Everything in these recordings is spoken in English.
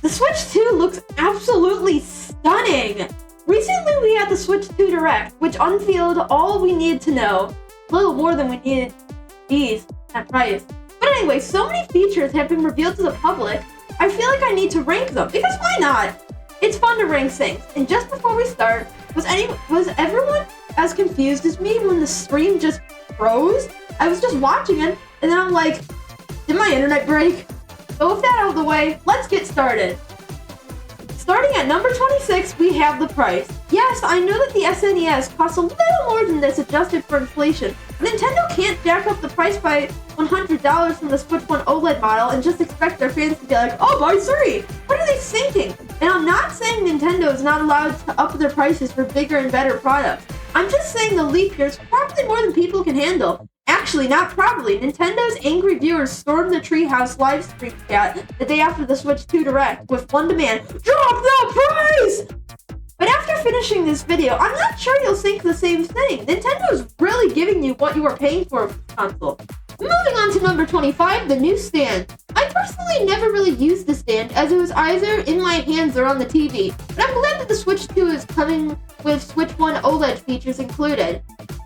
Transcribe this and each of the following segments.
The Switch 2 looks absolutely stunning! Recently we had the Switch 2 Direct, which unveiled all we needed to know. A little more than we needed these at price. But anyway, so many features have been revealed to the public, I feel like I need to rank them, because why not? It's fun to rank things. And just before we start, was everyone as confused as me when the stream just froze? I was just watching it, and then I'm like, did my internet break? So with that out of the way, let's get started. Starting at number 26, we have the price. Yes, I know that the SNES costs a little more than this adjusted for inflation. Nintendo can't jack up the price by $100 from the Switch 1 OLED model and just expect their fans to be like, oh, buy 3! What are they thinking? And I'm not saying Nintendo is not allowed to up their prices for bigger and better products. I'm just saying the leap here is probably more than people can handle. Actually, not probably. Nintendo's angry viewers stormed the Treehouse livestream chat the day after the Switch 2 Direct with one demand, drop the price! But after finishing this video, I'm not sure you'll think the same thing. Nintendo's really giving you what you are paying for the console. Moving on to number 25, the new stand. I personally never really used the stand as it was either in my hands or on the TV, but I'm glad that the Switch 2 is coming with Switch 1 OLED features included.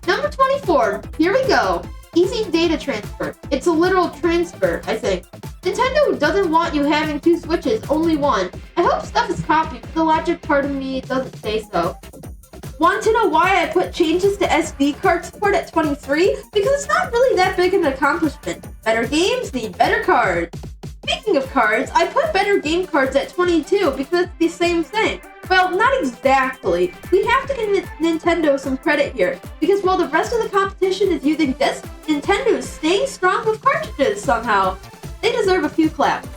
Number 24, here we go. Easy data transfer. It's a literal transfer, I think. Nintendo doesn't want you having two Switches, only one. I hope stuff is copied, but the logic part of me doesn't say so. Want to know why I put changes to SD card support at 23? Because it's not really that big of an accomplishment. Better games need better cards. Speaking of cards, I put better game cards at 22 because it's the same thing. Well, not exactly. We have to give Nintendo some credit here, because while the rest of the competition is using discs, Nintendo is staying strong with cartridges somehow. They deserve a few claps.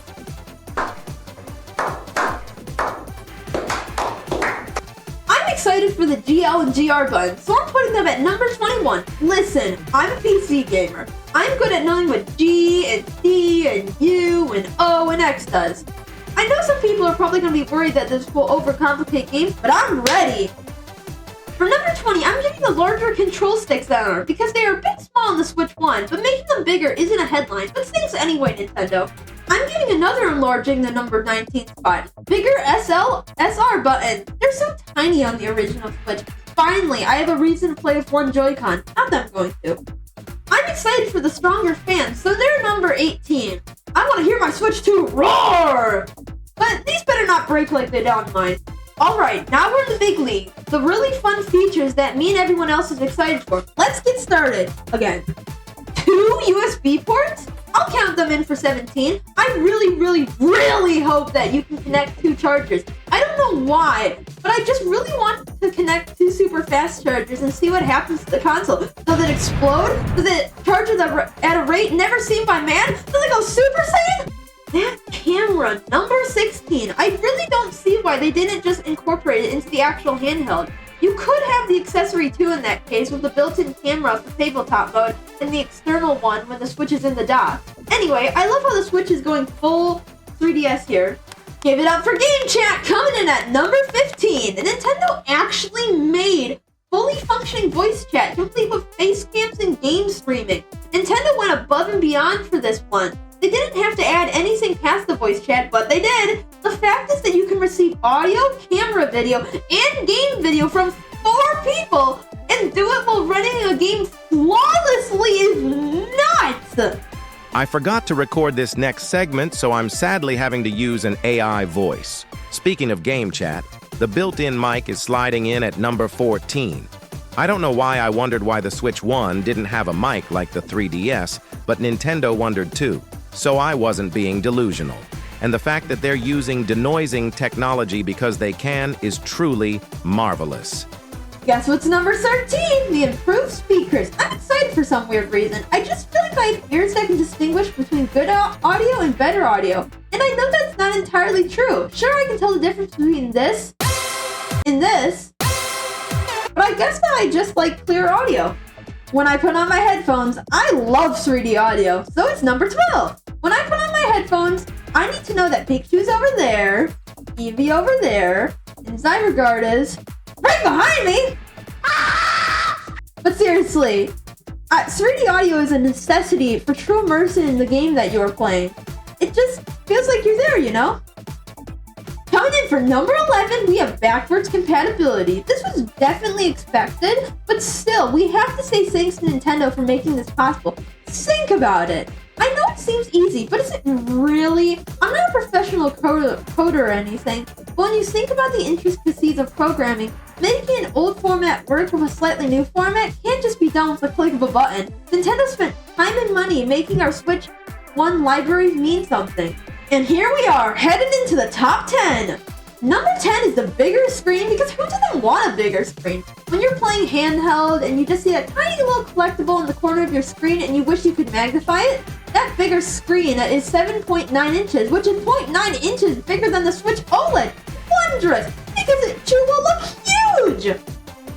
I'm excited for the GL and GR buttons, so I'm putting them at number 21. Listen, I'm a PC gamer. I'm good at knowing what G and C and U and O and X does. I know some people are probably going to be worried that this will overcomplicate games, but I'm ready! For number 20, I'm giving the larger control sticks honor because they are a bit small on the Switch 1, but making them bigger isn't a headline, but thanks anyway, Nintendo. I'm giving another enlarging the number 19 spot. Bigger SR button. They're so tiny on the original Switch. Finally, I have a reason to play with one Joy-Con. Not that I'm going to. I'm excited for the stronger fans, so they're number 18. I want to hear my Switch 2 roar! But these better not break like they did on mine. Alright, now we're in the big league. The really fun features that me and everyone else is excited for. Let's get started. Again, 2 USB ports? I'll count them in for 17. I really hope that you can connect 2 chargers. I don't know why, but I just really want to connect 2 super fast chargers and see what happens to the console. Does it explode? Does it charge at a rate never seen by man? Does it go Super Saiyan? That camera, number 16. I really don't see why they didn't just incorporate it into the actual handheld. You could have the accessory too in that case with the built-in camera for tabletop mode and the external one when the Switch is in the dock. Anyway, I love how the Switch is going full 3DS here. Give it up for Game Chat coming in at number 15. Nintendo actually made fully functioning voice chat complete with face cams and game streaming. Nintendo went above and beyond for this one. They didn't have to add anything past the voice chat, but they did. The fact is that you can receive audio, camera video, and game video from 4 people and do it while running a game flawlessly is nuts! I forgot to record this next segment, so I'm sadly having to use an AI voice. Speaking of game chat, the built-in mic is sliding in at number 14. I don't know why I wondered why the Switch 1 didn't have a mic like the 3DS, but Nintendo wondered too. So I wasn't being delusional. And the fact that they're using denoising technology because they can is truly marvelous. Guess what's number 13? The improved speakers. I'm excited for some weird reason. I just feel like I have ears that can distinguish between good audio and better audio. And I know that's not entirely true. Sure, I can tell the difference between this and this, but I guess that I just like clear audio. When I put on my headphones, I love 3D audio, so it's number 12. When I put on my headphones, I need to know that Pikachu's over there, Eevee over there, and Zygarde is right behind me! Ah! But seriously, 3D audio is a necessity for true immersion in the game that you are playing. It just feels like you're there, you know? Coming in for number 11, we have backwards compatibility. This was definitely expected, but still, we have to say thanks to Nintendo for making this possible. Think about it. I know it seems easy, but is it really? I'm not a professional coder or anything, but when you think about the intricacies of programming, making an old format work with a slightly new format can't just be done with a click of a button. Nintendo spent time and money making our Switch 1 library mean something. And here we are, headed into the top 10. Number 10 is the bigger screen, because who doesn't want a bigger screen? When you're playing handheld and you just see that tiny little collectible in the corner of your screen and you wish you could magnify it, that bigger screen is 7.9 inches, which is 0.9 inches bigger than the Switch OLED. Wondrous, because it sure will look huge!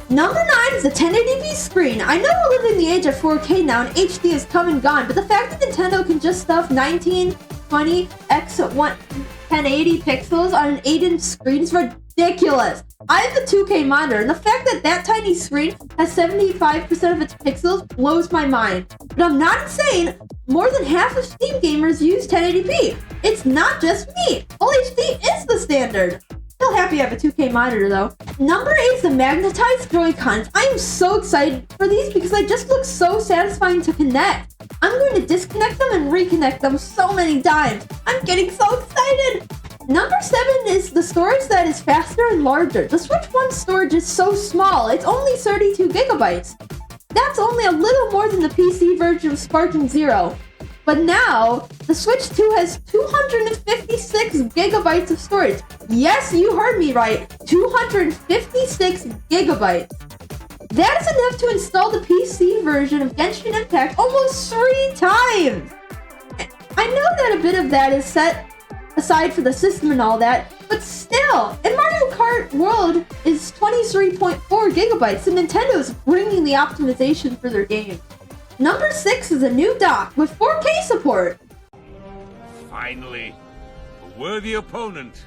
Number 9 is the 1080p screen. I know we're living in the age of 4K now and HD has come and gone, but the fact that Nintendo can just stuff 1920 x 1080 pixels on an 8-inch screen is ridiculous. I have a 2K monitor, and the fact that that tiny screen has 75% of its pixels blows my mind. But I'm not insane. More than half of Steam gamers use 1080p. It's not just me. Full HD is the standard. Still happy I have a 2K monitor though. Number 8 is the magnetized Joy-Cons. I am so excited for these because they just look so satisfying to connect. I'm going to disconnect them and reconnect them so many times. I'm getting so excited. Number 7 is the storage that is faster and larger. The Switch 1 storage is so small. It's only 32 gigabytes. That's only a little more than the PC version of Sparking Zero. But now, the Switch 2 has 256 gigabytes of storage. Yes, you heard me right. 256 gigabytes. That is enough to install the PC version of Genshin Impact almost 3 times. I know that a bit of that is set aside for the system and all that, but still, and Mario Kart World is 23.4 gigabytes, and Nintendo is bringing the optimization for their games. Number 6 is a new dock with 4K support. Finally, a worthy opponent.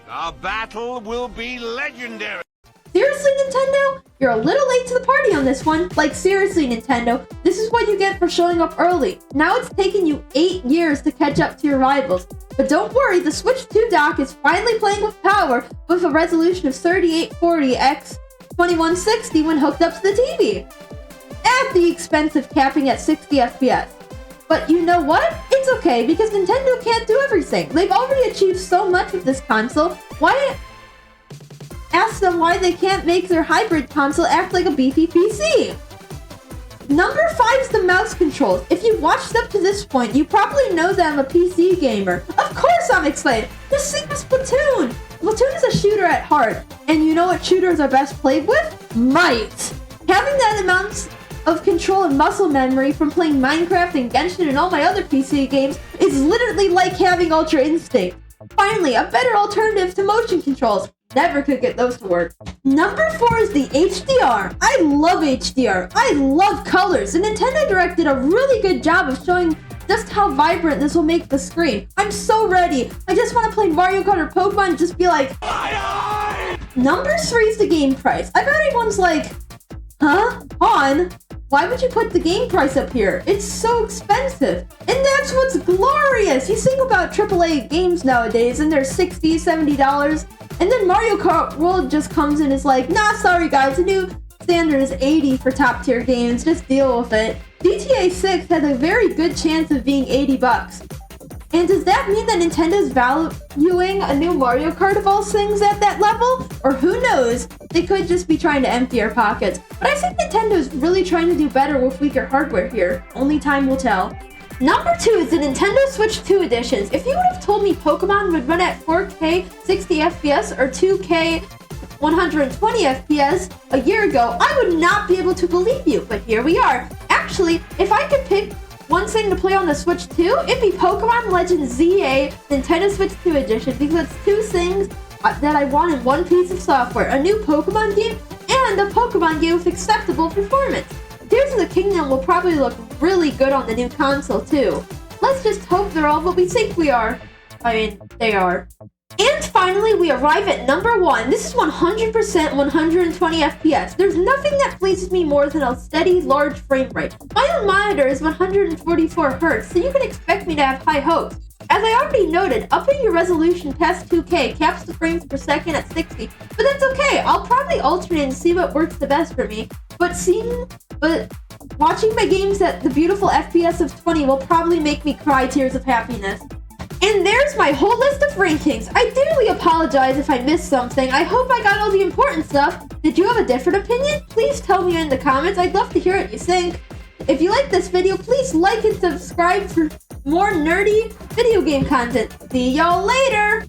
Our battle will be legendary. Seriously, Nintendo? You're a little late to the party on this one. Like, seriously, Nintendo, this is what you get for showing up early. Now it's taken you 8 years to catch up to your rivals. But don't worry, the Switch 2 dock is finally playing with power with a resolution of 3840 x 2160 when hooked up to the TV. At the expense of capping at 60 FPS. But you know what? It's okay, because Nintendo can't do everything. They've already achieved so much with this console. Ask them why they can't make their hybrid console act like a beefy PC. Number 5 is the mouse controls. If you've watched up to this point, you probably know that I'm a PC gamer. Of course I'm excited. Just think of Splatoon. Splatoon is a shooter at heart. And you know what shooters are best played with? Might. Having that amount of control and muscle memory from playing Minecraft and Genshin and all my other PC games is literally like having Ultra Instinct. Finally, a better alternative to motion controls. Never could get those to work. Number 4 is the HDR. I love HDR. I love colors. The Nintendo Direct did a really good job of showing just how vibrant this will make the screen. I'm so ready. I just want to play Mario Kart or Pokemon and just be like, aye, aye. Number 3 is the game price. I bet everyone's like, huh? Han? Why would you put the game price up here? It's so expensive. And that's what's glorious. You think about AAA games nowadays and they're $60, $70. And then Mario Kart World just comes in and is like, nah, sorry guys, the new standard is $80 for top tier games. Just deal with it. GTA 6 has a very good chance of being $80. And does that mean that Nintendo's valuing a new Mario Kart of all things at that level? Or who knows? They could just be trying to empty our pockets. But I think Nintendo's really trying to do better with weaker hardware here. Only time will tell. Number 2 is the Nintendo Switch 2 editions. If you would have told me Pokemon would run at 4K 60 FPS or 2K 120 FPS a year ago, I would not be able to believe you. But here we are. Actually, if I could pick one thing to play on the Switch 2, it'd be Pokemon Legends ZA Nintendo Switch 2 Edition, because it's 2 things that I want in one piece of software. A new Pokemon game and a Pokemon game with acceptable performance. Tears of the Kingdom will probably look really good on the new console too. Let's just hope they're all what we think we are. I mean, they are. And finally, we arrive at number 1. This is 100% 120 FPS. There's nothing that pleases me more than a steady, large frame rate. My own monitor is 144 Hz, so you can expect me to have high hopes. As I already noted, upping your resolution past 2K caps the frames per second at 60, but that's okay. I'll probably alternate and see what works the best for me. But watching my games at the beautiful FPS of 20 will probably make me cry tears of happiness. And there's my whole list of rankings. I dearly apologize if I missed something. I hope I got all the important stuff. Did you have a different opinion? Please tell me in the comments. I'd love to hear what you think. If you like this video, please like and subscribe for more nerdy video game content. See y'all later!